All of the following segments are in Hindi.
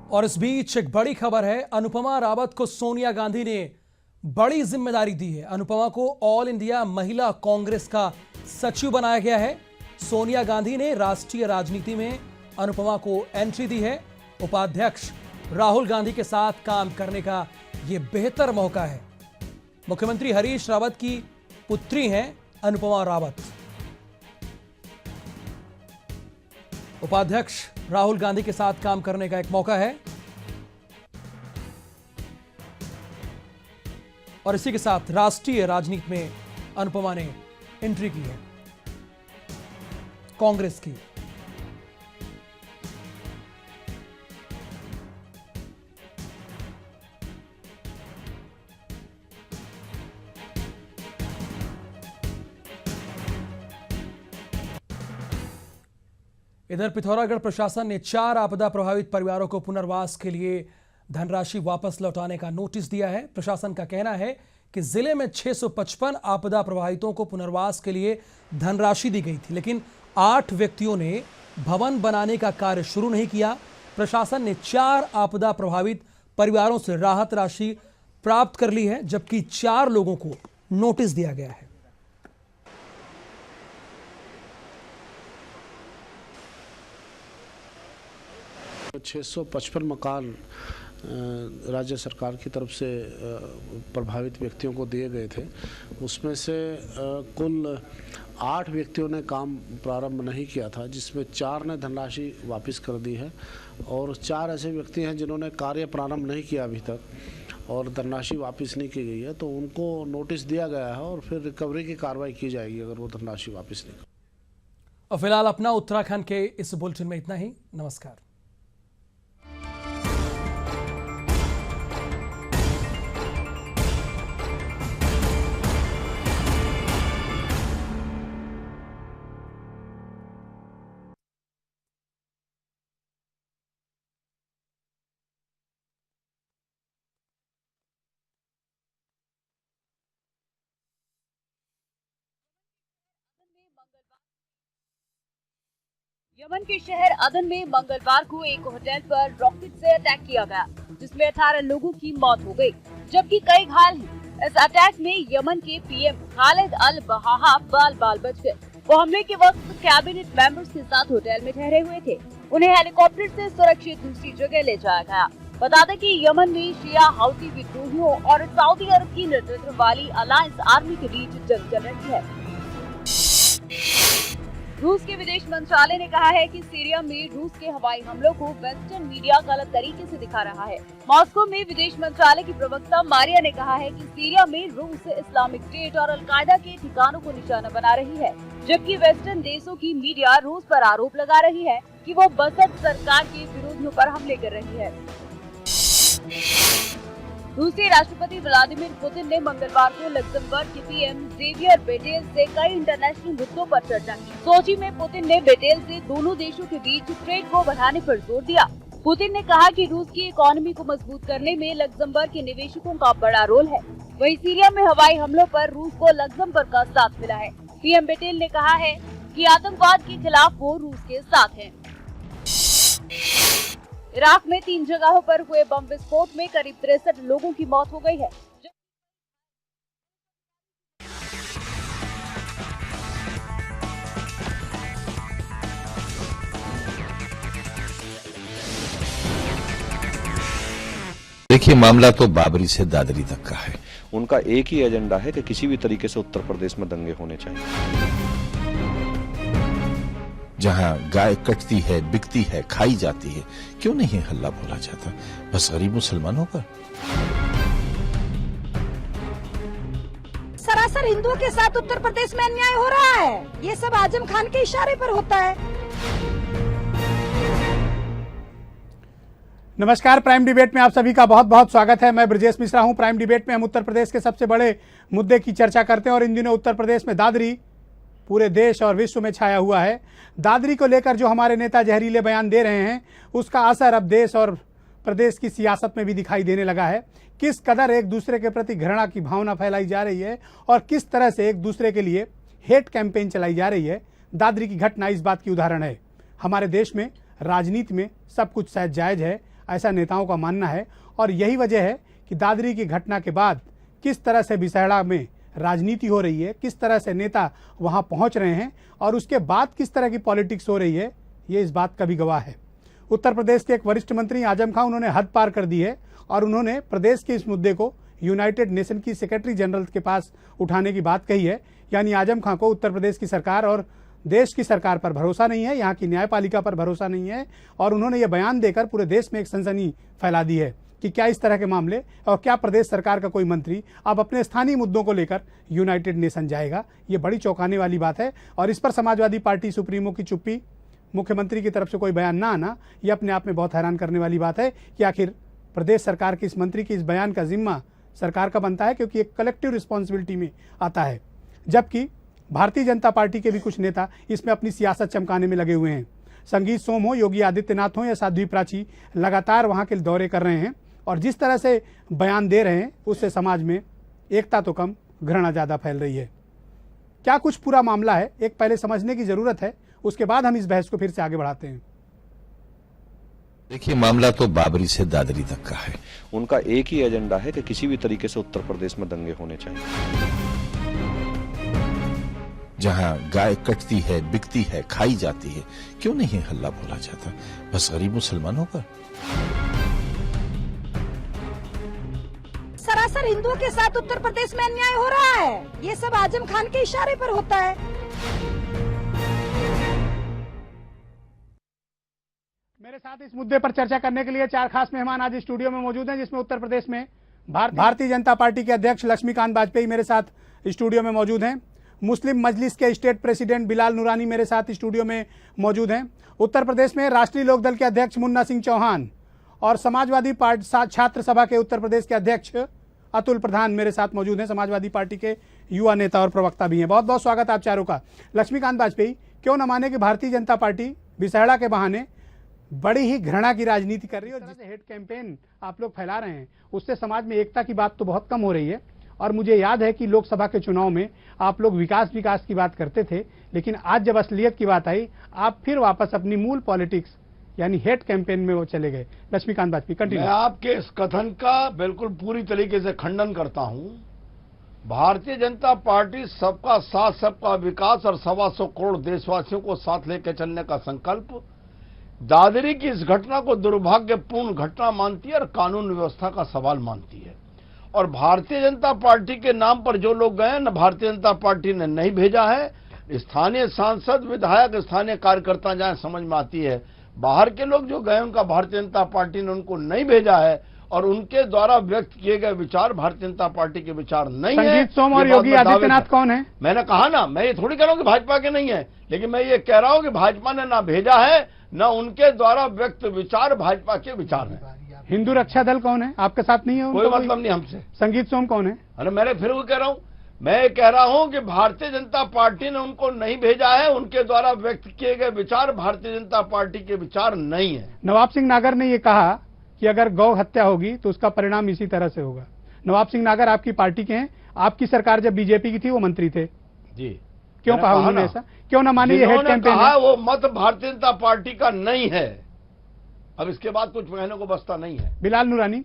और इस बीच एक बड़ी खबर है, अनुपमा रावत को सोनिया गांधी ने बड़ी जिम्मेदारी दी है। अनुपमा को ऑल इंडिया महिला कांग्रेस का सचिव बनाया गया है। सोनिया गांधी ने राष्ट्रीय राजनीति में अनुपमा को एंट्री दी है। उपाध्यक्ष राहुल गांधी के साथ काम करने का यह बेहतर मौका है। मुख्यमंत्री हरीश रावत की पुत्री हैं अनुपमा रावत। उपाध्यक्ष राहुल गांधी के साथ काम करने का एक मौका है और इसी के साथ राष्ट्रीय राजनीति में अनुपमा ने एंट्री की है कांग्रेस की। इधर पिथौरागढ़ प्रशासन ने 4 आपदा प्रभावित परिवारों को पुनर्वास के लिए धनराशि वापस लौटाने का नोटिस दिया है। प्रशासन का कहना है कि जिले में 655 आपदा प्रभावितों को पुनर्वास के लिए धनराशि दी गई थी, लेकिन 8 व्यक्तियों ने भवन बनाने का कार्य शुरू नहीं किया। प्रशासन ने 4 आपदा प्रभावित परिवारों से राहत राशि प्राप्त कर ली है, जबकि 4 लोगों को नोटिस दिया गया है। तो 655 मकान राज्य सरकार की तरफ से प्रभावित व्यक्तियों को दिए गए थे। उसमें से कुल 8 व्यक्तियों ने काम प्रारंभ नहीं किया था, जिसमें 4 ने धनराशि वापस कर दी है और 4 ऐसे व्यक्ति हैं जिन्होंने कार्य प्रारंभ नहीं किया अभी तक और धनराशि वापस नहीं की गई है, तो उनको नोटिस दिया गया है और फिर रिकवरी की कार्रवाई की जाएगी अगर वो धनराशि वापस नहीं। और फिलहाल अपना उत्तराखंड के इस बुलेटिन में इतना ही। नमस्कार। यमन के शहर अदन में मंगलवार को एक होटल पर रॉकेट से अटैक किया गया, जिसमें 18 लोगों की मौत हो गई, जबकि कई घायल हैं। इस अटैक में यमन के पीएम खालिद अल बहाहा बाल बच गए। वो हमले के वक्त कैबिनेट मेंबर्स के साथ होटल में ठहरे हुए थे। उन्हें हेलीकॉप्टर से सुरक्षित दूसरी जगह ले जाया गया। बता दें कि यमन में शिया हौती विद्रोहियों और सऊदी अरब की नेतृत्व वाली अलायंस आर्मी के बीच जंग चल रही है। रूस के विदेश मंत्रालय ने कहा है कि सीरिया में रूस के हवाई हमलों को वेस्टर्न मीडिया गलत तरीके से दिखा रहा है। मॉस्को में विदेश मंत्रालय की प्रवक्ता मारिया ने कहा है कि सीरिया में रूस इस्लामिक स्टेट और अलकायदा के ठिकानों को निशाना बना रही है, जबकि वेस्टर्न देशों की मीडिया रूस पर आरोप लगा रही है कि वो बसद सरकार के विरोधियों पर हमले कर रही है। रूसी राष्ट्रपति व्लादिमीर पुतिन ने मंगलवार को लक्जमबर्ग के पीएम जेवियर बेटेल से कई इंटरनेशनल मुद्दों पर चर्चा की। सोची में पुतिन ने बेटेल से दोनों देशों के बीच ट्रेड को बढ़ाने पर जोर दिया। पुतिन ने कहा कि रूस की इकोनॉमी को मजबूत करने में लक्जमबर्ग के निवेशकों का बड़ा रोल है। वहीं सीरिया में हवाई हमलों पर रूस को लक्जमबर्ग का साथ मिला है। पीएम बेटेल ने कहा है कि आतंकवाद के खिलाफ वो रूस के साथ है। इराक में 3 जगहों पर हुए बम विस्फोट में करीब 63 लोगों की मौत हो गई है। देखिए, मामला तो बाबरी से दादरी तक का है। उनका एक ही एजेंडा है कि किसी भी तरीके से उत्तर प्रदेश में दंगे होने चाहिए। जहां गाय कटती है, बिकती है, खाई जाती है, क्यों नहीं हल्ला बोला जाता? बस गरीब मुसलमानों पर। सरासर हिंदुओं के साथ उत्तर प्रदेश में अन्याय हो रहा है। ये सब आजम खान के इशारे पर होता है। नमस्कार, प्राइम डिबेट में आप सभी का बहुत बहुत स्वागत है। मैं ब्रजेश मिश्रा हूं। प्राइम डिबेट में हम उत्तर प्रदेश के सबसे बड़े मुद्दे की चर्चा करते हैं और इन दिनों उत्तर प्रदेश में दादरी पूरे देश और विश्व में छाया हुआ है। दादरी को लेकर जो हमारे नेता जहरीले बयान दे रहे हैं, उसका असर अब देश और प्रदेश की सियासत में भी दिखाई देने लगा है। किस कदर एक दूसरे के प्रति घृणा की भावना फैलाई जा रही है और किस तरह से एक दूसरे के लिए हेट कैंपेन चलाई जा रही है। दादरी की घटना इस बात की उदाहरण है। हमारे देश में राजनीति में सब कुछ शायद जायज है, ऐसा नेताओं का मानना है। और यही वजह है कि दादरी की घटना के बाद किस तरह से बिसहड़ा में राजनीति हो रही है, किस तरह से नेता वहां पहुंच रहे हैं और उसके बाद किस तरह की पॉलिटिक्स हो रही है, ये इस बात का भी गवाह है। उत्तर प्रदेश के एक वरिष्ठ मंत्री आजम खां, उन्होंने हद पार कर दी है और उन्होंने प्रदेश के इस मुद्दे को यूनाइटेड नेशन की सेक्रेटरी जनरल के पास उठाने की बात कही है। यानी आजम खां को उत्तर प्रदेश की सरकार और देश की सरकार पर भरोसा नहीं है, यहाँ की न्यायपालिका पर भरोसा नहीं है और उन्होंने ये बयान देकर पूरे देश में एक सनसनी फैला दी है कि क्या इस तरह के मामले और क्या प्रदेश सरकार का कोई मंत्री अब अपने स्थानीय मुद्दों को लेकर यूनाइटेड नेशन जाएगा। ये बड़ी चौंकाने वाली बात है और इस पर समाजवादी पार्टी सुप्रीमो की चुप्पी, मुख्यमंत्री की तरफ से कोई बयान ना आना, ये अपने आप में बहुत हैरान करने वाली बात है कि आखिर प्रदेश सरकार की इस मंत्री की इस बयान का जिम्मा सरकार का बनता है, क्योंकि एक कलेक्टिव रिस्पॉन्सिबिलिटी में आता है। जबकि भारतीय जनता पार्टी के भी कुछ नेता इसमें अपनी सियासत चमकाने में लगे हुए हैं। संगीत सोम हो, योगी आदित्यनाथ हो या साध्वी प्राची, लगातार वहां के दौरे कर रहे हैं और जिस तरह से बयान दे रहे हैं उससे समाज में एकता तो कम, घृणा ज़्यादा फैल रही है। क्या कुछ पूरा मामला है, एक पहले समझने की ज़रूरत है, उसके बाद हम इस बहस को फिर से आगे बढ़ाते हैं। देखिए, मामला तो बाबरी से दादरी तक का है। उनका एक ही एजेंडा है कि किसी भी तरीके से उत्तर प्रदेश में दंगे होने चाहिए। जहां गाय कटती है, बिकती है, खाई जाती है, क्यों नहीं हल्ला बोला जाता? बस गरीब मुसलमानों पर। सरासर हिंदुओं के साथ उत्तर प्रदेश में अन्याय हो रहा है। ये सब आजम खान के इशारे पर होता है। मेरे साथ इस मुद्दे पर चर्चा करने के लिए चार खास मेहमान आज स्टूडियो में मौजूद हैं, जिसमें उत्तर प्रदेश में भारतीय जनता पार्टी के अध्यक्ष लक्ष्मीकांत वाजपेयी मेरे साथ स्टूडियो में मौजूद हैं। मुस्लिम मजलिस के स्टेट प्रेसिडेंट बिलाल नूरानी मेरे साथ स्टूडियो में मौजूद हैं। उत्तर प्रदेश में राष्ट्रीय लोकदल के अध्यक्ष मुन्ना सिंह चौहान और समाजवादी पार्टी छात्र सभा के उत्तर प्रदेश के अध्यक्ष अतुल प्रधान मेरे साथ मौजूद हैं। समाजवादी पार्टी के युवा नेता और प्रवक्ता भी हैं। बहुत बहुत स्वागत आप चारों का। लक्ष्मीकांत वाजपेयी, क्यों न माने कि भारतीय जनता पार्टी बिसहड़ा के बहाने बड़ी ही घृणा की राजनीति कर रही है और जिस हेट कैंपेन आप लोग फैला रहे हैं उससे समाज में एकता की बात तो बहुत कम हो रही है। और मुझे याद है कि लोकसभा के चुनाव में आप लोग विकास की बात करते थे, लेकिन आज जब असलियत की बात आई आप फिर वापस अपनी मूल पॉलिटिक्स यानी हेट कैंपेन में वो चले गए। लक्ष्मीकांत वाजपेयी, कंटिन्यू। मैं आपके इस कथन का बिल्कुल पूरी तरीके से खंडन करता हूं। भारतीय जनता पार्टी सबका साथ, सबका विकास और 125 करोड़ देशवासियों को साथ लेकर चलने का संकल्प दादरी की इस घटना को दुर्भाग्यपूर्ण घटना मानती है और कानून व्यवस्था का सवाल मानती है। और भारतीय जनता पार्टी के नाम पर जो लोग गए न भारतीय जनता पार्टी ने नहीं भेजा है। स्थानीय सांसद, विधायक, स्थानीय कार्यकर्ता जाए समझ में आती है। बाहर के लोग जो गए उनका भारतीय जनता पार्टी ने उनको नहीं भेजा है और उनके द्वारा व्यक्त किए गए विचार भारतीय जनता पार्टी के विचार नहीं है। संगीत सोम और योगी आदित्यनाथ कौन है? मैंने कहा ना, मैं ये थोड़ी कह रहा हूं कि भाजपा के नहीं है, लेकिन मैं ये कह रहा हूं कि भाजपा ने ना भेजा है न उनके द्वारा व्यक्त विचार भाजपा के विचार हैं। हिंदू रक्षा दल कौन है? आपके साथ नहीं है? कोई मतलब नहीं हमसे। संगीत सोम कौन है? अरे मैंने फिर वो कह रहा हूं, मैं कह रहा हूं कि भारतीय जनता पार्टी ने उनको नहीं भेजा है, उनके द्वारा व्यक्त किए गए विचार भारतीय जनता पार्टी के विचार नहीं है। नवाब सिंह नागर ने ये कहा कि अगर गौ हत्या होगी तो उसका परिणाम इसी तरह से होगा। नवाब सिंह नागर आपकी पार्टी के हैं, आपकी सरकार जब बीजेपी की थी वो मंत्री थे जी। क्यों कहा उन्होंने ऐसा? क्यों न माने ये हेट कैंपेन है? वो मत भारतीय जनता पार्टी का नहीं है। अब इसके बाद कुछ कहने को बचता नहीं है। बिलाल नूरानी,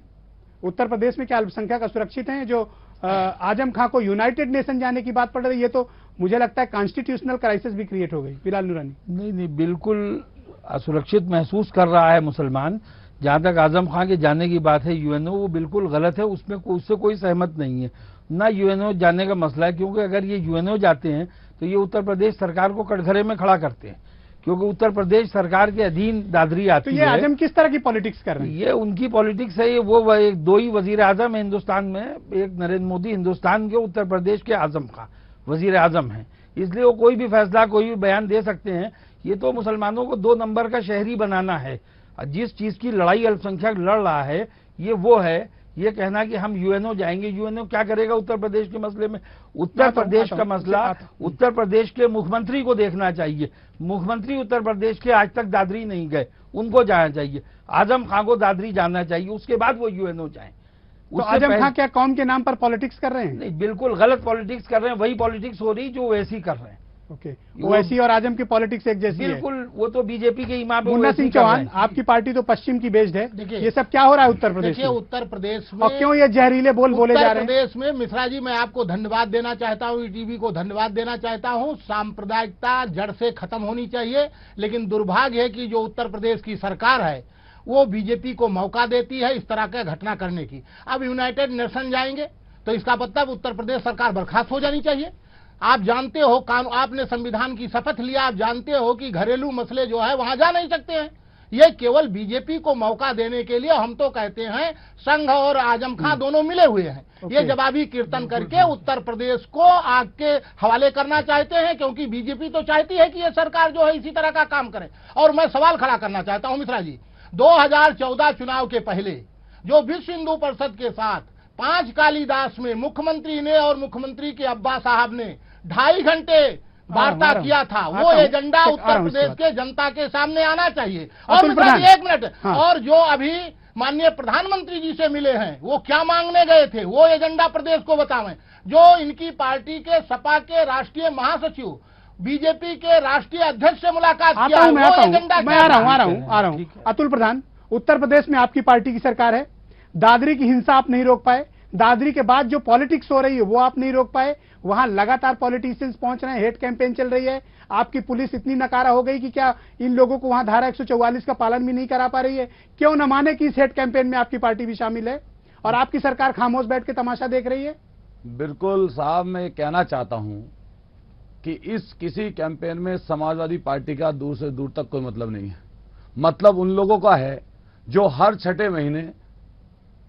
उत्तर प्रदेश में क्या अल्पसंख्यक असुरक्षित हैं? जो आजम खां को यूनाइटेड नेशन जाने की बात पड़ रही है, तो मुझे लगता है कॉन्स्टिट्यूशनल क्राइसिस भी क्रिएट हो गई। बिलाल नूरानी, नहीं, बिल्कुल असुरक्षित महसूस कर रहा है मुसलमान। जहां तक आजम खां के जाने की बात है यूएनओ, वो बिल्कुल गलत है, उसमें उससे कोई सहमत नहीं है। ना यूएनओ जाने का मसला है, क्योंकि अगर ये यूएनओ जाते हैं तो ये उत्तर प्रदेश सरकार को कटघरे में खड़ा करते हैं, क्योंकि उत्तर प्रदेश सरकार के अधीन दादरी आती है। तो ये आजम किस तरह की पॉलिटिक्स कर रहे हैं? ये उनकी पॉलिटिक्स है। ये वो एक दो ही वजीर आजम है हिंदुस्तान में, एक नरेंद्र मोदी हिंदुस्तान के, उत्तर प्रदेश के आजम खां वजीर आजम है, इसलिए वो कोई भी फैसला, कोई भी बयान दे सकते हैं। ये तो मुसलमानों को 2 नंबर का शहरी बनाना है। जिस चीज की लड़ाई अल्पसंख्यक लड़ रहा है ये वो है, ये कहना कि हम यूएनओ जाएंगे। यूएनओ क्या करेगा उत्तर प्रदेश के मसले में? उत्तर प्रदेश का मसला उत्तर प्रदेश के मुख्यमंत्री को देखना चाहिए। मुख्यमंत्री उत्तर प्रदेश के आज तक दादरी नहीं गए, उनको जाना चाहिए। आजम खां को दादरी जाना चाहिए, उसके बाद वो यूएनओ जाएं। तो आजम खां क्या कौम के नाम पर पॉलिटिक्स कर रहे हैं? नहीं, बिल्कुल गलत पॉलिटिक्स कर रहे हैं। वही पॉलिटिक्स हो रही जो वैसी कर रहे हैं। ओके, ओवैसी और आजम की पॉलिटिक्स एक जैसी है। बिल्कुल, वो तो बीजेपी के इमाम पे मुन्ना सिंह चौहान, आपकी पार्टी तो पश्चिम की बेस्ड है, ये सब क्या हो रहा है उत्तर प्रदेश में? उत्तर प्रदेश में और क्यों ये जहरीले बोल बोले जा रहे हैं? उत्तर प्रदेश में मिश्रा जी, मैं आपको धन्यवाद देना चाहता हूँ, ईटीवी को धन्यवाद देना चाहता हूँ। सांप्रदायिकता जड़ से खत्म होनी चाहिए, लेकिन दुर्भाग्य है कि जो उत्तर प्रदेश की सरकार है वो बीजेपी को मौका देती है इस तरह का घटना करने की। अब यूनाइटेड नेशन जाएंगे तो इसका मतलब उत्तर प्रदेश सरकार बर्खास्त हो जानी चाहिए। आप जानते हो, आपने संविधान की शपथ लिया, आप जानते हो कि घरेलू मसले जो है वहां जा नहीं सकते हैं। ये केवल बीजेपी को मौका देने के लिए, हम तो कहते हैं संघ और आजम खां दोनों मिले हुए हैं। ये जवाबी कीर्तन करके उत्तर प्रदेश को आग के हवाले करना चाहते हैं, क्योंकि बीजेपी तो चाहती है कि ये सरकार जो है इसी तरह का काम करे। और मैं सवाल खड़ा करना चाहता हूं मिश्रा जी, 2014 चुनाव के पहले जो विश्व हिंदू परिषद के साथ 5 कालीदास में मुख्यमंत्री ने और मुख्यमंत्री के अब्बा साहब ने 2.5 घंटे वार्ता किया था, वो एजेंडा उत्तर प्रदेश के जनता के सामने आना चाहिए। और मिश्रा जी 1 मिनट, और जो अभी माननीय प्रधानमंत्री जी से मिले हैं वो क्या मांगने गए थे, वो एजेंडा प्रदेश को बतावें। जो इनकी पार्टी के सपा के राष्ट्रीय महासचिव बीजेपी के राष्ट्रीय अध्यक्ष से मुलाकात किया, वो एजेंडा मैं आ रहा हूं। अतुल प्रधान, उत्तर प्रदेश में आपकी पार्टी की सरकार है, दादरी की हिंसा आप नहीं रोक पाए, दादरी के बाद जो पॉलिटिक्स हो रही है वो आप नहीं रोक पाए, वहां लगातार पॉलिटिशियंस पहुंच रहे हैं, हेट कैंपेन चल रही है, आपकी पुलिस इतनी नकारा हो गई कि क्या इन लोगों को वहां धारा 144 का पालन भी नहीं करा पा रही है? क्यों न माने कि इस हेट कैंपेन में आपकी पार्टी भी शामिल है और आपकी सरकार खामोश बैठ के तमाशा देख रही है? बिल्कुल साहब, मैं कहना चाहता हूं कि इस किसी कैंपेन में समाजवादी पार्टी का दूर से दूर तक कोई मतलब नहीं है। मतलब उन लोगों का है जो हर 6ठे महीने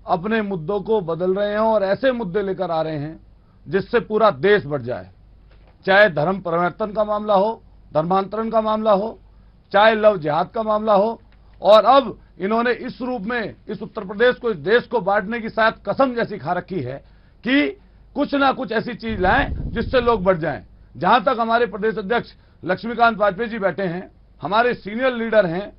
अपने मुद्दों को बदल रहे हैं और ऐसे मुद्दे लेकर आ रहे हैं जिससे पूरा देश बढ़ जाए। चाहे धर्म परिवर्तन का मामला हो, धर्मांतरण का मामला हो, चाहे लव जिहाद का मामला हो, और अब इन्होंने इस रूप में इस उत्तर प्रदेश को, इस देश को बांटने की शायद कसम जैसी खा रखी है कि कुछ ना कुछ ऐसी चीज लाएं जिससे लोग बढ़ जाएं। जहां तक हमारे प्रदेश अध्यक्ष लक्ष्मीकांत वाजपेयी जी बैठे हैं, हमारे सीनियर लीडर हैं,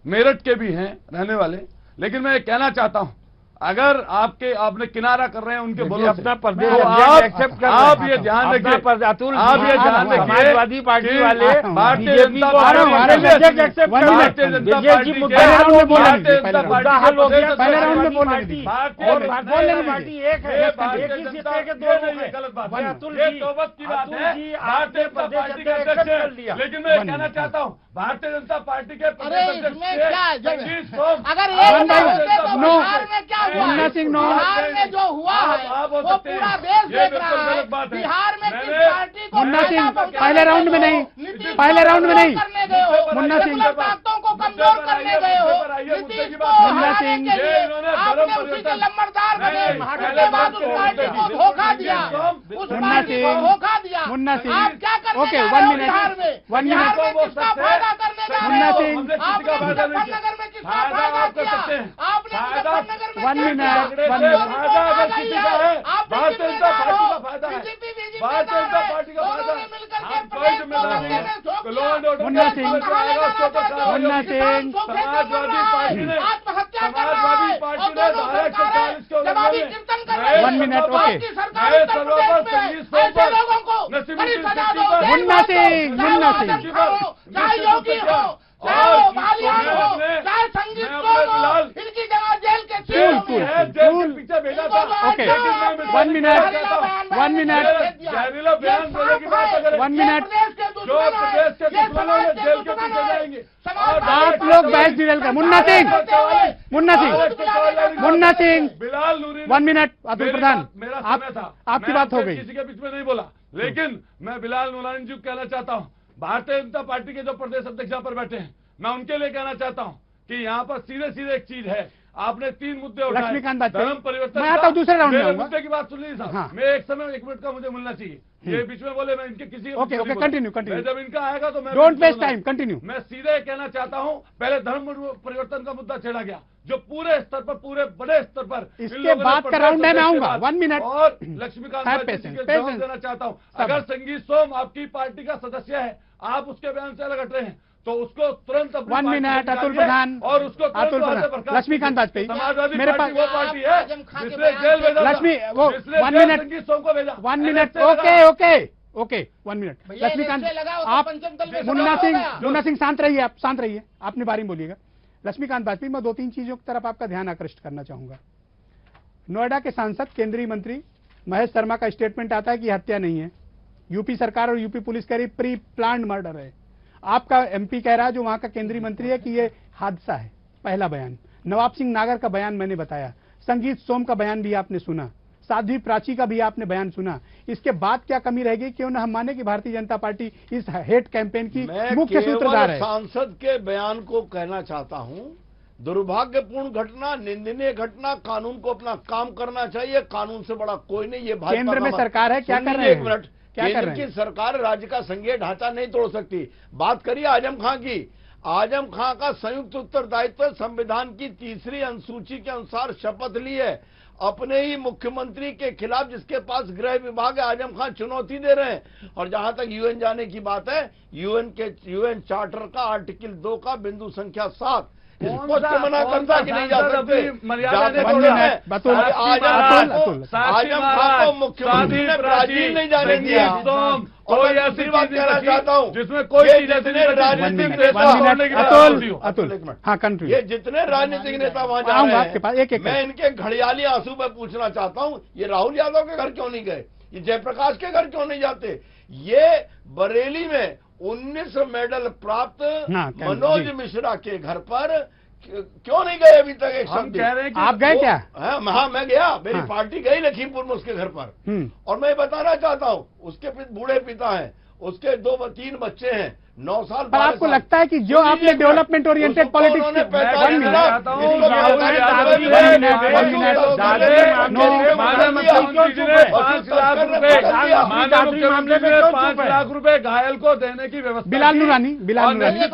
मेरठ के भी हैं रहने वाले, लेकिन मैं ये कहना चाहता हूं, अगर आपने किनारा कर रहे हैं उनके बोलों से, अपना प्रदेश आप ये ध्यान रखिए, आप ये ध्यान रखिए, समाजवादी पार्टी वाले भारतीय जनता पार्टी एक है, एक ही सिक्के के दो मुख हैं। गलत बात है, ये तौबत की बात है। भारतीय जनता पार्टी के अध्यक्ष हैं, लेकिन मैं कहना चाहता हूँ भारतीय जनता पार्टी के प्रदेश अध्यक्ष मुन्ना सिंह बिहार में जो हुआ है वो पूरा देश देख रहा है। बिहार में किस पार्टी को मुन्ना सिंह पहले राउंड में नहीं, पहले राउंड में नहीं, मुन्ना सिंह ताकतों को कमजोर करने गए हो, नीतीश को हराने के लिए आपने उसी के लम्बरदार बने, उसके बाद उस पार्टी को धोखा दिया, उस पार्टी को धोखा दिया। मुन्ना सिंह, आप क्या करने ओके, गए 1 हो मिनट, बिहार में? 1 बिहार मिनट, में किसका फायदा करने जा रहे मुन्ना हो? सिंह, आपने मुजफ्फरनगर में किसका फायदा किया? आपने मुजफ्फरनगर में 1 मिनट, भारतीय जनता पार्टी का फायदा है, भारतीय जनता पार्टी का फायदा है। कोई जिम्मेदारी नहीं है। Law and order Munna Singh, Munna Singh, Samajwadi party ने धारा 140 के जवाबी कीर्तन कर रहे हैं। 1 मिनट, ओके, नए सर्वर पर ऐसे लोगों को बड़ी सजा दो। मुन्ना सिंह, मुन्ना सिंह, चाहे योगी हो, चाहे वो बालियान हो, चाहे संगीत कौर हो, इनकी जगह जेल के जेल के पीछे भेजा था। ओके, 1 मिनट, 1 मिनट, जहरीला बयान देने की बात अगर 1 मिनट, जो प्रदेश के दुश्मनों ने जेल के पीछे जाएंगे। आप लोग बहस डिटेल कर। मुन्ना सिंह, मुन्ना सिंह, मुन्ना सिंह, बिलाल नूरी, 1 मिनट, अतुल प्रधान, मेरा समय था, आपकी बात हो गई, किसी के बीच में नहीं बोला, लेकिन मैं बिलाल नूरानी जी को कहना चाहता हूं, भारतीय जनता पार्टी के जो प्रदेश अध्यक्ष यहाँ पर बैठे हैं, मैं उनके लिए कहना चाहता हूं कि यहाँ पर सीधे सीधे एक चीज है, आपने 3 मुद्दे उठाए, लक्ष्मीकांत धर्म परिवर्तन, मैं आता हूँ दूसरे राउंड में आऊंगा। मुद्दे की बात सुन लीजिए साहब, हाँ। मैं एक समय 1 मिनट का मुझे मिलना चाहिए, ये बीच में बोले मैं इनके किसी ओके, ओके, कंटिन्यू, कंटिन्यू, जब इनका आएगा तो मैं डोंट वेस्ट टाइम, कंटिन्यू। मैं सीधे कहना चाहता हूं, पहले धर्म परिवर्तन का मुद्दा छेड़ा गया जो पूरे स्तर पर, पूरे बड़े स्तर पर, इसके बाद का राउंड है, मैं आऊंगा 1 मिनट, और लक्ष्मीकांत जवाब देना चाहता हूं, अगर संगीत सोम आपकी पार्टी का सदस्य है, आप उसके बयान से अलग हट रहे हैं तो उसको तुरंत 1 मिनट, अतुल प्रधान, और उसको अतुल प्रधान, लक्ष्मीकांत वाजपेयी, समाजवादी मेरे पार्टी पास वो पार्टी है जिसने जेल भेजा, लक्ष्मी, वो 1 मिनट, संगीत सोम को भेजा, 1 minute, okay, okay, okay 1 minute. भैया लक्ष्मीकांत इलेक्शन लगाओ तो आप पंचम तल में मुन्ना सिंह शांत रहिए, आप शांत रहिए, अपनी बारी में बोलिएगा। लक्ष्मीकांत वाजपेयी, मैं 2-3 चीजों की तरफ आपका ध्यान आकृष्ट करना चाहूंगा। नोएडा के सांसद केंद्रीय मंत्री महेश शर्मा का स्टेटमेंट आता है कि हत्या नहीं है, यूपी सरकार और यूपी पुलिस कह रही प्री प्लान्ड मर्डर है। आपका एमपी कह रहा है जो वहां का केंद्रीय मंत्री है कि ये हादसा है। पहला बयान। नवाब सिंह नागर का बयान मैंने बताया, संगीत सोम का बयान भी आपने सुना, साध्वी प्राची का भी आपने बयान सुना। इसके बाद क्या कमी रहेगी? क्यों न हम माने कि भारतीय जनता पार्टी इस हेट कैंपेन की मुख्य सूत्रधार है। सांसद के बयान को कहना चाहता हूं, दुर्भाग्यपूर्ण घटना, निंदनीय घटना, कानून को अपना काम करना चाहिए, कानून से बड़ा कोई नहीं। ये भाजपा केंद्र में सरकार है, क्या कर रहे हैं? एक मिनट, केंद्र की सरकार राज्य का संघीय ढांचा नहीं तोड़ सकती। बात करिए आजम खां की। आजम खां का संयुक्त उत्तरदायित्व संविधान की 3री अनुसूची के अनुसार शपथ ली है। अपने ही मुख्यमंत्री के खिलाफ जिसके पास गृह विभाग है, आजम खान चुनौती दे रहे हैं। और जहां तक यूएन जाने की बात है, यूएन चार्टर का आर्टिकल 2 का बिंदु संख्या 7 स्पष्ट मना करता कि नहीं जा सकते। आजम खान को मुख्यमंत्री ने ब्राजील नहीं जाने दिया। और मैं दूसरी बात कहना चाहता हूँ, जिसमें कोई जितने राजनीतिक नेता, ये जितने राजनीतिक नेता वहां जा रहे हैं, मैं इनके घड़ियाली आंसू में पूछना चाहता हूँ, ये राहुल यादव के घर क्यों नहीं गए? ये जयप्रकाश के घर क्यों नहीं जाते? ये बरेली में 19 मेडल प्राप्त मनोज मिश्रा के घर पर क्यों नहीं गए अभी तक? एक शब्द आप गए क्या? हाँ, मैं गया, मेरी पार्टी गई लखीमपुर में उसके घर पर। और मैं बताना चाहता हूँ, उसके बूढ़े पिता हैं, उसके 2-3 बच्चे हैं, 9 साल। पर आपको लगता है कि जो आपने डेवलपमेंट ओरिएंटेड पॉलिटिक्स घायल को देने की व्यवस्था। बिलाल नूरानी 1 मिनट,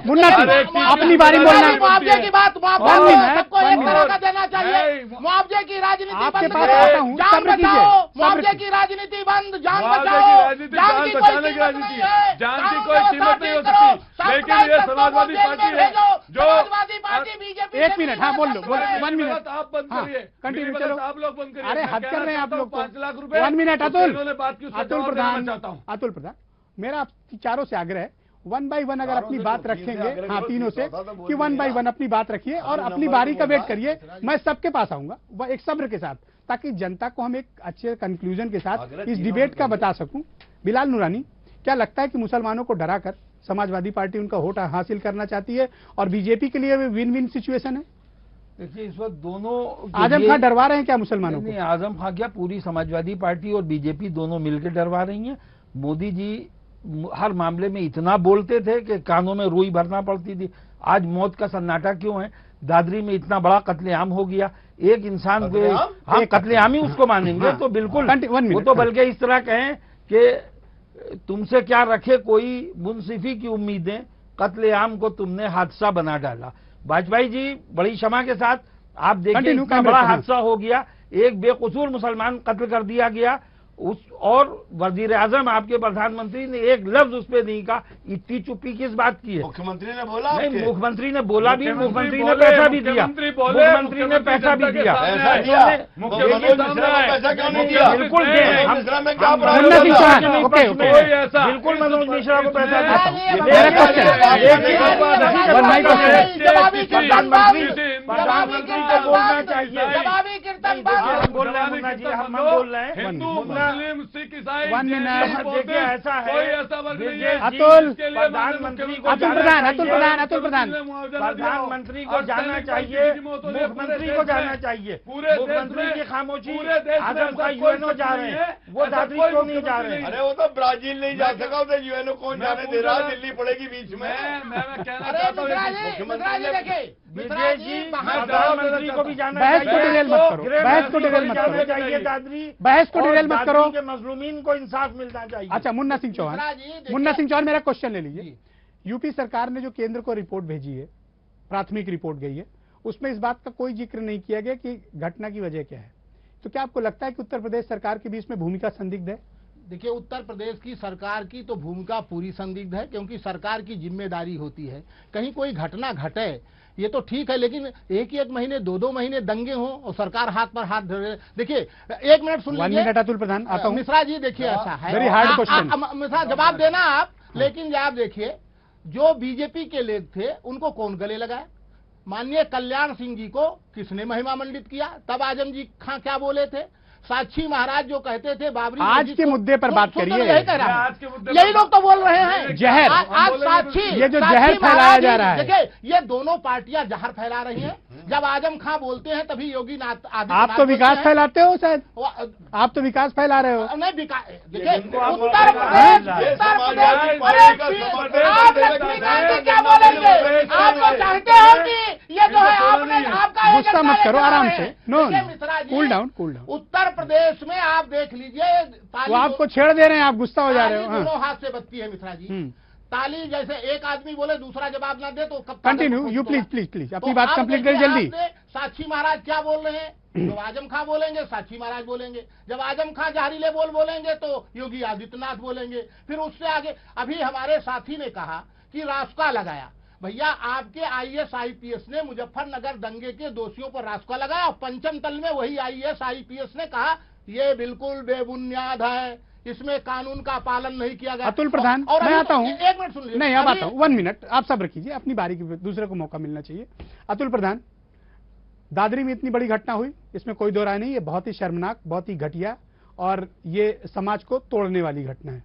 मुन्ना सिंह अपनी बारी बोलना। मुआवजे की बात सबको एक तरह का देना चाहिए। मुआवजे की राजनीति आपके बंद पास करो, आता हूँ, जान बचाओ। मुआवजे की राजनीति बंद, जान बचाओ। जान की कोई कीमत नहीं है, जान की कोई कीमत नहीं हो सकती। लेकिन ये समाजवादी पार्टी है जो समाजवादी पार्टी बीजेपी। 1 मिनट, हाँ बोल लो, 1 मिनट आप बंद करिए, कंटिन्यू चलो। आप लोग बंद करिए। अरे हद कर रहे हैं आप लोग। 5 लाख रुपए 1 मिनट अतुल प्रधान, मेरा आप चारों से आग्रह है 1 by 1 अगर अपनी बात रखेंगे, हाँ तीनों से, कि 1 by 1 अपनी बात रखिए और अपनी बारी का वेट करिए। मैं सबके पास आऊंगा वह एक सब्र के साथ, ताकि जनता को हम एक अच्छे कंक्लूजन के साथ इस डिबेट का बता सकूं। बिलाल नूरानी, क्या लगता है कि मुसलमानों को डराकर समाजवादी पार्टी उनका वोट हासिल करना चाहती है और बीजेपी के लिए विन विन सिचुएशन है? देखिए, इस वक्त दोनों आजम खान डरवा रहे हैं क्या मुसलमानों को? नहीं, आजम खान क्या, पूरी समाजवादी पार्टी और बीजेपी दोनों मिलकर डरवा रही हैं। मोदी जी हर मामले में इतना बोलते थे कि कानों में रुई भरना पड़ती थी। आज मौत का सन्नाटा क्यों है? दादरी में इतना बड़ा कत्लेआम हो गया, एक इंसान को हम कत्लेआम ही उसको मानेंगे? तो बिल्कुल वो तो बल्कि इस तरह कहें कि तुमसे क्या रखे कोई मुंसिफी की उम्मीदें, कत्लेआम को तुमने हादसा बना डाला। वाजपेयी जी बड़ी क्षमा के साथ, आप देखिए इतना बड़ा हादसा हो गया, एक बेकसूर मुसलमान कत्ल कर दिया गया, उस और वजीर आजम आपके प्रधानमंत्री ने एक लफ्ज उस पर नहीं कहा। इतनी चुप्पी किस बात की है? मुख्यमंत्री ने बोला नहीं, मुख्यमंत्री ने बोला भी, मुख्यमंत्री ने पैसा भी दिया, मुख्यमंत्री ने पैसा भी दिया। बिल्कुल बिल्कुल मनोज मिश्रा को पैसा प्रधानमंत्री को बोलना चाहिए। हम बोल रहे हैं मुस्लिम सिख ईसाई देखिए ऐसा है, अतुल प्रधानमंत्री को प्रधानमंत्री को जाना चाहिए, मुख्यमंत्री को जाना चाहिए। मुख्यमंत्री की खामोशी, आजम का यूएनओ जा रहे हैं, वो दादरी क्यों नहीं जा रहे हैं? अरे वो तो ब्राजील नहीं जा सका, उसे यूएनओ कौन जाने दे रहा? दिल्ली पड़ेगी बीच में। मैं कहना चाहता हूँ मुख्यमंत्री ने विजय जी प्रधानमंत्री को भी जाना बहस को डिरेल मत करो, बहस को डिरेल मत करो, चाहिए दादरी, बहस को डिरेल मत करो। मजलूमीन को इंसाफ मिलना चाहिए। अच्छा, मुन्ना सिंह चौहान मेरा क्वेश्चन ले लीजिए। यूपी सरकार ने जो केंद्र को रिपोर्ट भेजी है, प्राथमिक रिपोर्ट गई है, उसमें इस बात का कोई जिक्र नहीं किया गया कि घटना की वजह क्या है। तो क्या आपको लगता है कि उत्तर प्रदेश सरकार के बीच में भूमिका संदिग्ध है? देखिए, उत्तर प्रदेश की सरकार की तो भूमिका पूरी संदिग्ध है, क्योंकि सरकार की जिम्मेदारी होती है कहीं कोई घटना घटे ये तो ठीक है, लेकिन एक महीने 2 महीने दंगे हों और सरकार हाथ पर हाथ धरे। देखिए, 1 मिनट सुन लीजिए। 1 मिनट अतुल प्रधान, आता हूं। मिश्रा जी देखिए, ऐसा है, वेरी हार्ड क्वेश्चन। मिश्रा जवाब देना आप, लेकिन आप देखिए, जो बीजेपी के लोग थे उनको कौन गले लगाए? माननीय कल्याण सिंह जी को किसने महिमा मंडित किया? तब आजम जी खां क्या बोले थे? साक्षी महाराज जो कहते थे बाबरी आज के मुद्दे पर बात करिए। यही लोग तो बोल रहे हैं जहर। आज साक्षी, ये जो जहर फैलाया जा रहा है, देखिए ये दोनों पार्टियां जहर फैला रही हैं। जब आजम खां बोलते हैं तभी योगी आदित्यनाथ आप तो विकास फैलाते हो शायद, आप तो विकास फैला रहे हो। नहीं, विकास देखिए, उत्तर प्रदेश आप लक्ष्मीकांत जी क्या बोलेंगे? आप तो चाहते हो कि ये जो है आपने आपका गुस्सा मत करो, आराम से। No, cool down, cool down. Uttar Pradesh में आप देख लीजिए, वो आपको छेड़ दे रहे हैं, आप गुस्सा हो जा रहे हो। दोनों हाथ से बचती है मिश्रा जी। ताली जैसे एक आदमी बोले दूसरा जवाब ना दे तो कब? Continue, you please please please अपनी बात कंप्लीट करिए जल्दी। साक्षी महाराज क्या बोल रहे हैं? जब आजम खां बोलेंगे साक्षी महाराज बोलेंगे, जब आजम खां जहरीले बोलेंगे तो योगी आदित्यनाथ बोलेंगे, फिर उससे आगे। अभी हमारे साथी ने कहा कि रास्ता लगाया। भैया, आपके आईएएस आईपीएस ने मुजफ्फरनगर दंगे के दोषियों पर रास्ता लगाया और पंचम तल में वही आईएएस आईपीएस ने कहा ये बिल्कुल बेबुनियाद है, इसमें कानून का पालन नहीं किया गया। अतुल प्रधान, और मैं आता हूं। 1 मिनट सुन लीजिए। नहीं, अब आता हूं। 1 मिनट आप सब रखिए, अपनी बारी की दूसरे को मौका मिलना चाहिए। अतुल प्रधान, दादरी में इतनी बड़ी घटना हुई, इसमें कोई दो राय नहीं, ये बहुत ही शर्मनाक, बहुत ही घटिया और ये समाज को तोड़ने वाली घटना है।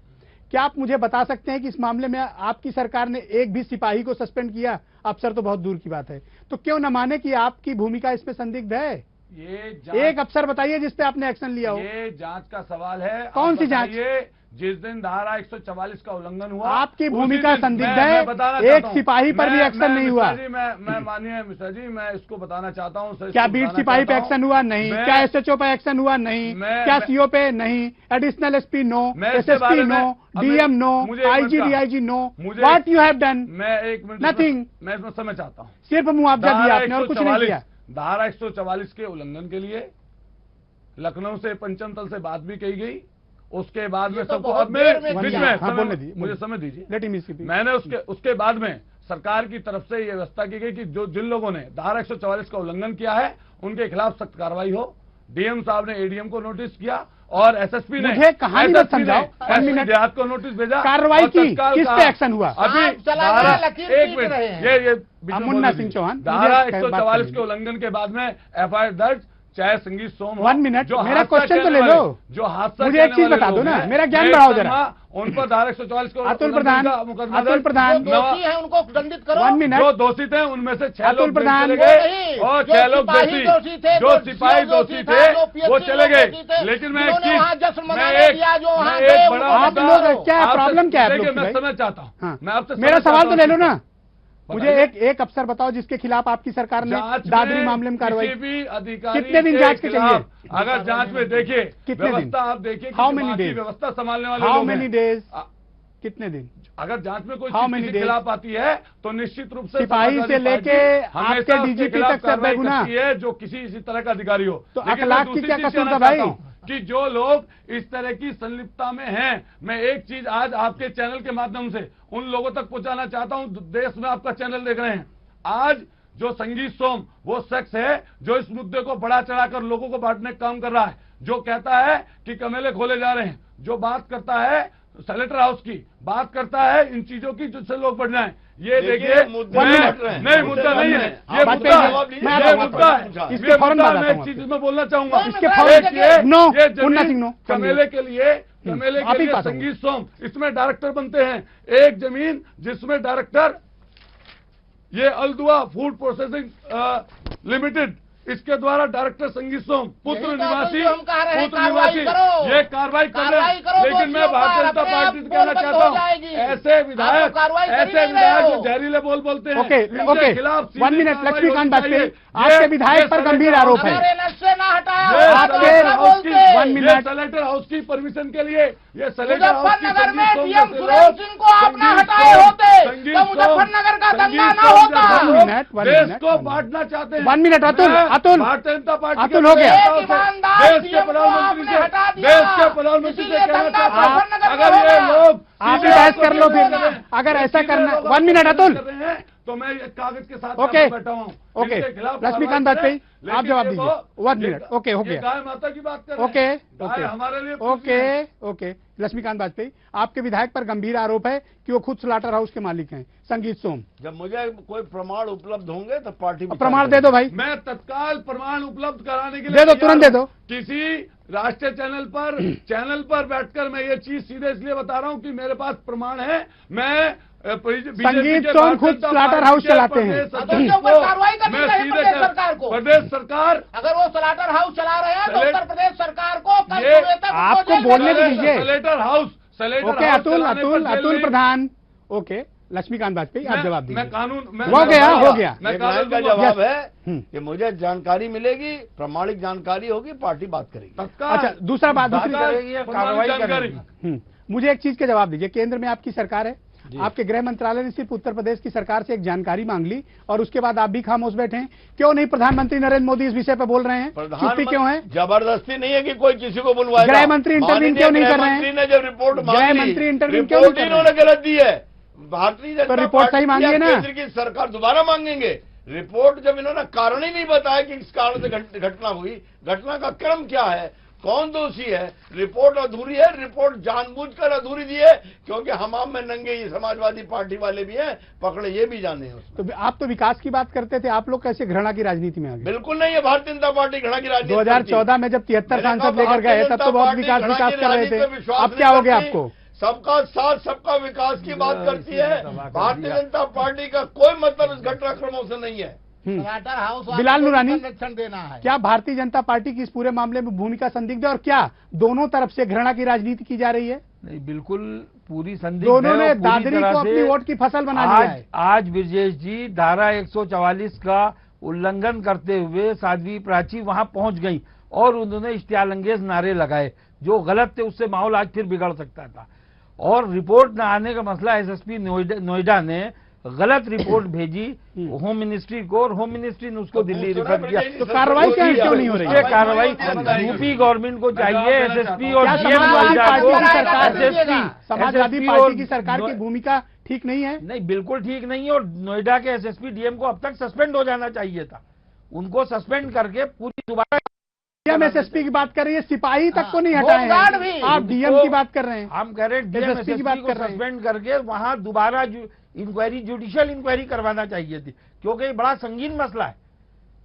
क्या आप मुझे बता सकते हैं कि इस मामले में आपकी सरकार ने एक भी सिपाही को सस्पेंड किया? अफसर तो बहुत दूर की बात है, तो क्यों न माने कि आपकी भूमिका इसमें संदिग्ध है? ये एक अफसर बताइए जिस पे आपने एक्शन लिया हो। ये जांच का सवाल है। कौन सी जांच? जिस दिन धारा 144 का उल्लंघन हुआ, आपकी भूमिका संदिग्ध है, एक सिपाही पर भी एक्शन नहीं हुआ। मैं मानिए मिश्रा जी, मैं इसको बताना चाहता हूँ। क्या बीट सिपाही पे एक्शन हुआ? नहीं। क्या एसएचओ पे एक्शन हुआ? नहीं। क्या सीओ पे? नहीं। Additional SP no, SSP no, DM no, IG DIG no. What you have done? मैं 1 मिनट, नथिंग। मैं इसमें समय चाहता हूँ। सिर्फ मुआवजा दिया आपने और कुछ नहीं किया। धारा 144 के उल्लंघन के लिए लखनऊ से पंचम तल से बात भी कही गई। उसके बाद में सबको, अब मेरे बीच में मुझे समय दीजिए। मैंने उसके बाद में सरकार की तरफ से यह व्यवस्था की गई कि जिन लोगों ने धारा 144 का उल्लंघन किया है उनके खिलाफ सख्त कार्रवाई हो। डीएम साहब ने एडीएम को नोटिस किया और एसएसपी ने देहात को नोटिस भेजा। कार्रवाई की, किस पे एक्शन हुआ? अभी एक मिनट, ये मुन्ना सिंह चौहान, धारा 144 के उल्लंघन के बाद में एफआईआर दर्ज, चाहे संगीत सोम। 1 मिनट, मेरा क्वेश्चन तो ले लो। जो हादसा, मुझे एक चीज बता दो ना, मेरा ज्ञान बढ़ाओ जरा। उन पर धारा 144 को अतुल प्रधान, अतुल प्रधान दोषी है उनको दंडित करो। 1 मिनट। जो दोषी थे उनमें से 6 लोग प्रधान चले गए और 6 लोग दोषी थे, जो सिपाही दोषी थे वो चले गए। लेकिन मैं एक चीज, आप लोग क्या प्रॉब्लम क्या है? मैं समझ चाहता हूँ, मैं आपसे मेरा सवाल तो ले लो ना। मुझे एक अफसर बताओ जिसके खिलाफ आपकी सरकार ने दादरी मामले में कार्रवाई। कितने दिन जांच के चाहिए? अगर जांच में देखिए कितने दिन? आप देखिए हाउ मेनी डेज? व्यवस्था संभालने वाले हाउ मेनी डेज? कितने दिन? अगर जांच में कोई चीज के खिलाफ आती है तो निश्चित रूप से सिपाही से लेके आपके डीजीपी तक सर्वे गुना है जो किसी तरह का अधिकारी हो। तो अखलाक की क्या कसूर था भाई? कि जो लोग इस तरह की संलिप्तता में हैं, मैं एक चीज आज आपके चैनल के माध्यम से उन लोगों तक पहुंचाना चाहता हूं, देश में आपका चैनल देख रहे हैं। आज जो संगीत सोम वो शख्स है जो इस मुद्दे को बढ़ा चढ़ाकर लोगों को बांटने का काम कर रहा है, जो कहता है कि कमेले खोले जा रहे हैं, जो बात करता है सेलेटर हाउस की, बात करता है इन चीजों की जिससे लोग बढ़ जाएं। ये देखिए नहीं, मुद्दा नहीं है, ये मुद्दा है। मैं एक चीज में बोलना चाहूंगा, कमेले के लिए संगीत सोम, इसमें डायरेक्टर बनते हैं। एक जमीन जिसमें डायरेक्टर ये अलदुआ फूड प्रोसेसिंग लिमिटेड, इसके द्वारा डायरेक्टर संगीत सोम पुत्र निवासी ये कार्रवाई कर रहे हैं। लेकिन मैं भारतीय जनता पार्टी से कहना चाहता हूँ, ऐसे विधायक जो जहरीले बोलते हैं इनके खिलाफ 1 मिनट। लक्ष्मीकांत वाजपेयी, आपके विधायक पर गंभीर आरोप है। सेलेक्टर हाउस की परमिशन के लिए ये सेलेक्टर हाउस की को आपने हटाए होते तो मुजफ्फरनगर का दंगा संगीत ना होता। देश को बांटना चाहते हैं। 1 मिनट अतुल, अतुल, भारतीय जनता पार्टी अतुल हो गया। देश के प्रधानमंत्री से कहना चाहता हूं, अगर ये लोग आप ही बहस कर लो फिर, अगर ऐसा करना। 1 मिनट अतुल, तो मैं एक कागज के साथ ओके, बैठा हूँ। ओके, लक्ष्मीकांत वाजपेयी आप जवाब दीजिए। 1 मिनट, ओके, हो गया। गाय माता की बात कर रहे ओके, हैं। ओके, हमारे लिए ओके, ओके। लक्ष्मीकांत वाजपेयी, आपके विधायक पर गंभीर आरोप है कि वो खुद स्लाटर हाउस के मालिक हैं। संगीत सोम, जब मुझे कोई प्रमाण उपलब्ध होंगे तो पार्टी प्रमाण दे दो भाई, मैं तत्काल प्रमाण उपलब्ध कराने के लिए दे दो, तुरंत दे दो। किसी राष्ट्रीय चैनल पर बैठकर मैं ये चीज सीधे इसलिए बता रहा हूं कि मेरे पास प्रमाण है। मैं संगीत सोम खुद स्लाटर हाउस चलाते हैं। कार्रवाई करनी चाहिए प्रदेश सरकार को। प्रदेश सरकार अगर वो स्लाटर हाउस चला रहे हैं तो उत्तर प्रदेश सरकार को आपको बोलने तो दीजिए। स्लेटर हाउस ओके, अतुल प्रधान, ओके, लक्ष्मीकांत वाजपेयी आप जवाब दीजिए। मैं कानून हो गया। का जवाब है कि मुझे जानकारी मिलेगी, प्रामाणिक जानकारी होगी, पार्टी बात करेगी। अच्छा, दूसरा बात, दूसरी कार्रवाई करेगी। मुझे एक चीज का जवाब दीजिए। केंद्र में आपकी सरकार है, आपके गृह मंत्रालय ने सिर्फ उत्तर प्रदेश की सरकार से एक जानकारी मांग ली और उसके बाद आप भी खामोश बैठे हैं। क्यों नहीं प्रधानमंत्री नरेंद्र मोदी इस विषय पर बोल रहे हैं? चुप्पी क्यों है? जबरदस्ती नहीं है कि कोई किसी को बुलवाएगा। गृह मंत्री इंटरव्यू क्यों नहीं कर रहे हैं? ने जब रिपोर्ट गृह मंत्री इंटरव्यू क्यों नहीं कर रहे हैं? इन्होंने गलत दी है। भारतीय जनता तो रिपोर्ट सही मांगिए ना। केंद्र की सरकार दोबारा मांगेंगे रिपोर्ट। जब इन्होंने कारण ही नहीं बताया कि किस कारण से घटना हुई, घटना का क्रम क्या है, कौन दोषी है, रिपोर्ट अधूरी है। रिपोर्ट जानबूझकर अधूरी दी है क्योंकि हमाम में नंगे ये समाजवादी पार्टी वाले भी हैं, पकड़े ये भी जाने हैं। तो आप तो विकास की बात करते थे, आप लोग कैसे घृणा की राजनीति में आ गए? बिल्कुल नहीं है, भारतीय जनता पार्टी घृणा की राजनीति। 2014 में जब 73 सांसद लेकर गए तब तो बहुत विकास कर रहे थे। अब क्या हो गया आपको? सबका साथ सबका विकास की बात करती है। भारतीय जनता पार्टी का कोई मतलब इस घटनाक्रमों से नहीं है। स्लाटर हाउस बिलाल नूरानी, संरक्षण देना है। क्या भारतीय जनता पार्टी की इस पूरे मामले में भूमिका संदिग्ध है और क्या दोनों तरफ से घृणा की राजनीति की जा रही है? नहीं, बिल्कुल पूरी संदिग्ध। दोनों ने दादरी को अपनी वोट की फसल बना लिया है। आज ब्रजेश जी धारा 144 का उल्लंघन करते हुए साध्वी प्राची वहां पहुंच गई और उन्होंने इश्तियालंगेज नारे लगाए जो गलत थे। उससे माहौल आज फिर बिगड़ सकता था। और रिपोर्ट न आने का मसला एसएसपी नोएडा ने गलत रिपोर्ट भेजी होम मिनिस्ट्री को और होम मिनिस्ट्री ने उसको दिल्ली रेफर किया। तो कार्रवाई क्यों नहीं हो रही है? कार्रवाई यूपी गवर्नमेंट को चाहिए। एसएसपी और समाजवादी पार्टी की सरकार की भूमिका ठीक नहीं है? नहीं, बिल्कुल ठीक नहीं है। और नोएडा के एसएसपी डीएम को अब तक सस्पेंड हो जाना चाहिए था। उनको सस्पेंड करके पूरी दोबारा एसएसपी की बात कर रही है, सिपाही तक को नहीं हटाए हैं। आप डीएम की बात कर रहे हैं। हम कह रहे हैं डीएम एसएसपी की बात कर रहे हैं। सस्पेंड करके वहां दोबारा इंक्वायरी, जुडिशियल इंक्वायरी करवाना चाहिए थी क्योंकि ये बड़ा संगीन मसला है।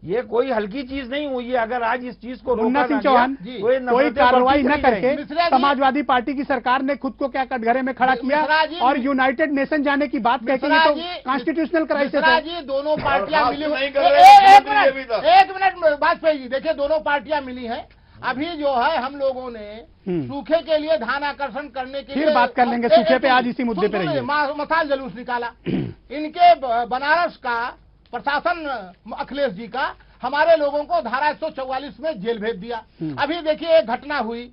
ये कोई हल्की चीज नहीं हुई है। अगर आज इस चीज को मुन्ना सिंह चौहान कोई कार्रवाई न करके समाजवादी पार्टी की सरकार ने खुद को क्या कटघरे में खड़ा किया और यूनाइटेड नेशन जाने की बात कहते हैं तो कॉन्स्टिट्यूशनल क्राइसिस है। दोनों पार्टियां मिली। एक मिनट वाजपेयी जी, देखिए दोनों पार्टियां मिली हैं। अभी जो है हम लोगों ने सूखे के लिए ध्यान आकर्षण करने के लिए फिर बात कर लेंगे सूखे पे, आज इसी मुद्दे पे रहिए। मसाल जुलूस निकाला इनके बनारस का प्रशासन, अखिलेश जी का, हमारे लोगों को धारा 144 में जेल भेज दिया। अभी देखिए एक घटना हुई,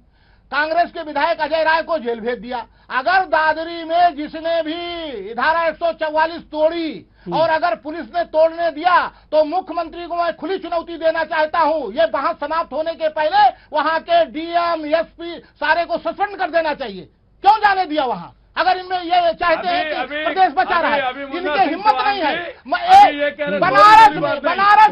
कांग्रेस के विधायक अजय राय को जेल भेज दिया। अगर दादरी में जिसने भी धारा 144 तोड़ी और अगर पुलिस ने तोड़ने दिया तो मुख्यमंत्री को मैं खुली चुनौती देना चाहता हूं। ये बहस समाप्त होने के पहले वहां के डीएम, एसपी सारे को सस्पेंड कर देना चाहिए। क्यों जाने दिया वहां? अगर इनमें ये चाहते हैं कि प्रदेश बचा रहा है, इनकी हिम्मत नहीं है। बनारस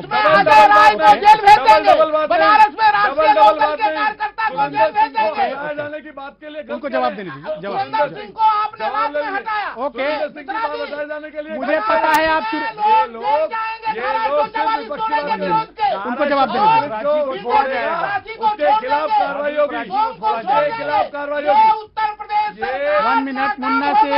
में अजय राय को जेल भेज देंगे। बनारस में राष्ट्रीय लोकदल के कार्यकर्ता को जेल भेज देंगे। जाने की बात के लिए उनको जवाब देने दीजिए। सुरेंद्र सिंह को आपने रात में हटाया। ओके, जाने के लिए मुझे पता है आप उनको जवाब देने उसके खिलाफ कार्रवाई होगी, उसके खिलाफ कार्रवाई होगी। उत्तर प्रदेश 1 मिनट मुन्ना सिंह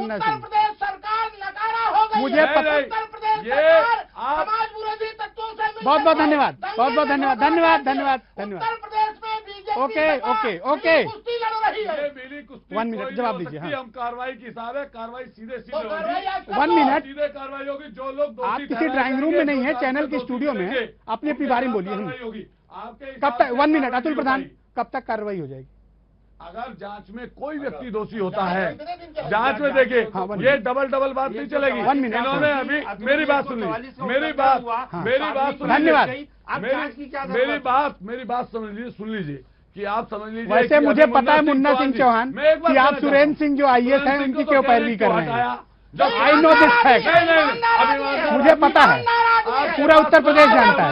उत्तर प्रदेश सरकार नकारा हो गई। मुझे पता है। उत्तर प्रदेश सरकार समाज विरोधी तत्वों से बहुत बहुत धन्यवाद, बहुत बहुत धन्यवाद, धन्यवाद, धन्यवाद, धन्यवाद। उत्तर प्रदेश में बीजेपी ओके कुश्ती लड़ रही है। 1 मिनट जवाब दीजिए। हाँ, हम कार्रवाई की हिसाब है, कार्रवाई सीधे होगी। 1 मिनट सीधे कार्रवाई होगी। जो लोग आप किसी ड्राइंग रूम में नहीं है, चैनल के स्टूडियो में अपनी अपनी बारे में बोलिए। आपके कब तक? 1 मिनट अतुल प्रधान, कब तक कार्रवाई हो जाएगी? अगर जांच में कोई व्यक्ति दोषी होता है, जांच में देखिए, ये डबल बात नहीं चलेगी। इन्होंने अभी मेरी बात सुन ली, मेरी बात धन्यवाद। मेरी बात समझ लीजिए, सुन लीजिए कि आप समझ लीजिए। वैसे मुझे पता है मुन्ना सिंह चौहान कि आप सुरेंद्र सिंह जो IAS हैं उनकी क्यों पैरवी कर रहे हैं। आई नो दिस फैक्ट, मुझे पता है, पूरा उत्तर प्रदेश जानता है।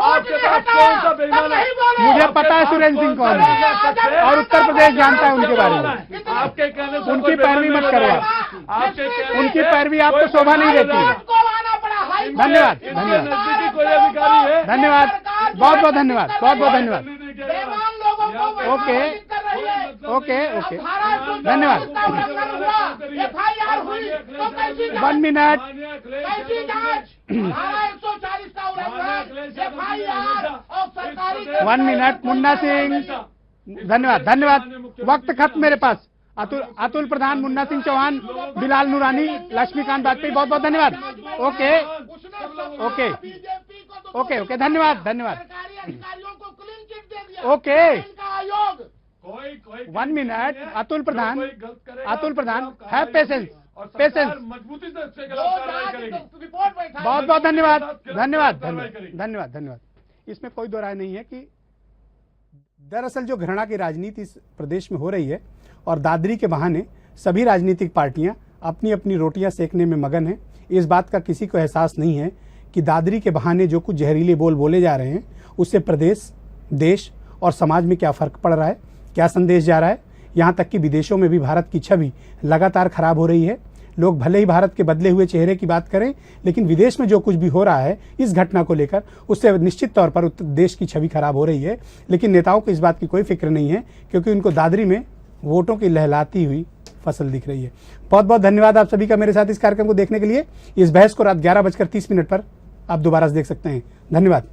आपके पास कौन सा बेईमान है? मुझे पता है सुरेंद्र सिंह कौन है और उत्तर प्रदेश जानता है उनके बारे में। आपके कहने से उनकी पैरवी मत करो आप, उनकी पैरवी आपको शोभा नहीं देती। धन्यवाद, नजदीकी कोई अधिकारी है? धन्यवाद, बहुत बहुत धन्यवाद, बहुत बहुत धन्यवाद। ओके ओके ओके, धन्यवाद। 1 मिनट, 1 मिनट, मुन्ना सिंह, धन्यवाद धन्यवाद। वक्त खत्म मेरे पास। अतुल प्रधान, मुन्ना सिंह चौहान, बिलाल नूरानी, लक्ष्मीकांत वाजपेयी, बहुत बहुत धन्यवाद। ओके ओके ओके ओके, धन्यवाद धन्यवाद। ओके, 1 मिनट, अतुल प्रधान, है पेशेंस, मजबूती से बहुत बहुत धन्यवाद धन्यवाद धन्यवाद धन्यवाद। इसमें कोई दो राय नहीं है कि दरअसल जो घृणा की राजनीति इस प्रदेश में हो रही है और दादरी के बहाने सभी राजनीतिक पार्टियां अपनी अपनी रोटियां सेकने में मगन हैं। इस बात का किसी को एहसास नहीं है कि दादरी के बहाने जो कुछ जहरीले बोल बोले जा रहे हैं उससे प्रदेश, देश और समाज में क्या फर्क पड़ रहा है, क्या संदेश जा रहा है। यहाँ तक कि विदेशों में भी भारत की छवि लगातार खराब हो रही है। लोग भले ही भारत के बदले हुए चेहरे की बात करें, लेकिन विदेश में जो कुछ भी हो रहा है इस घटना को लेकर, उससे निश्चित तौर पर देश की छवि खराब हो रही है। लेकिन नेताओं को इस बात की कोई फिक्र नहीं है, क्योंकि उनको दादरी में वोटों की लहलाती हुई फसल दिख रही है। बहुत बहुत धन्यवाद आप सभी का मेरे साथ इस कार्यक्रम को देखने के लिए। इस बहस को रात 11:30 पर आप दोबारा से देख सकते हैं। धन्यवाद।